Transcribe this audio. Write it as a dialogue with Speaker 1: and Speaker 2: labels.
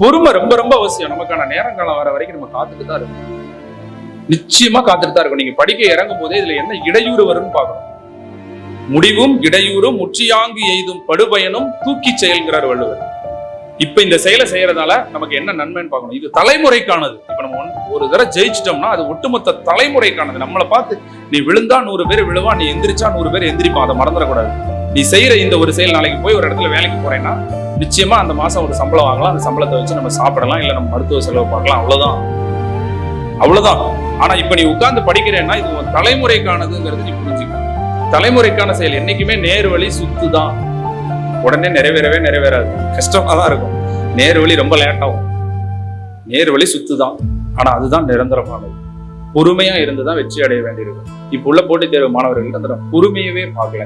Speaker 1: பொறுமை ரொம்ப ரொம்ப அவசியம். நமக்கான நேரங்காலம் வர வரைக்கும் நம்ம காத்துட்டு தான் இருக்கணும். நிச்சயமா காத்துட்டு தான் இருக்கும். நீங்க படிக்க இறங்கும் போதே இதுல என்ன இடையூறு வரும்னு பார்க்கணும். முடிவும் இடையூறும் முற்றியாங்கு எய்தும் படுபயனும் தூக்கி செயல்கிறார் வள்ளுவர். இப்ப இந்த செயலை செய்யறதால நமக்கு என்ன நன்மைன்னு பார்க்கணும். இது தலைமுறைக்கானது. இப்ப நம்ம ஒரு தடவை ஜெயிச்சிட்டோம்னா அது ஒட்டுமொத்த தலைமுறைக்கானது. நம்மளை பார்த்து நீ விழுந்தா 100 பேர் விழுவா, நீ எந்திரிச்சா 100 பேர் எந்திரிப்பான். அதை மறந்துடக்கூடாது. நீ செய்யற இந்த ஒரு செயல், நாளைக்கு போய் ஒரு இடத்துல வேலைக்கு போறேன்னா நிச்சயமா அந்த மாசம் ஒரு சம்பளம் வாங்கலாம். அந்த சம்பளத்தை வச்சு நம்ம சாப்பிடலாம், இல்ல நம்ம மருத்துவ செலவு பார்க்கலாம். அவ்வளவுதான். ஆனா இப்ப நீ உட்கார்ந்து படிக்கிறேன்னா இது உன் தலைமுறைக்கானதுங்கிறது நீ புரிஞ்சுக்க. தலைமுறைக்கான செயல் என்னைக்குமே நேர் வழி சுத்துதான். உடனே நிறைவேறாது. கஷ்டமா தான் இருக்கும். நேர் வழி ரொம்ப லேட் ஆகும். நேர் வழி சுத்துதான். ஆனா அதுதான் நிரந்தரமானது. பொறுமையா இருந்துதான் வெற்றி அடைய வேண்டியிருக்கும். இப்ப உள்ள போட்டித் தேர்வு மாணவர்கள் அந்த பொறுமையவே பார்க்கல.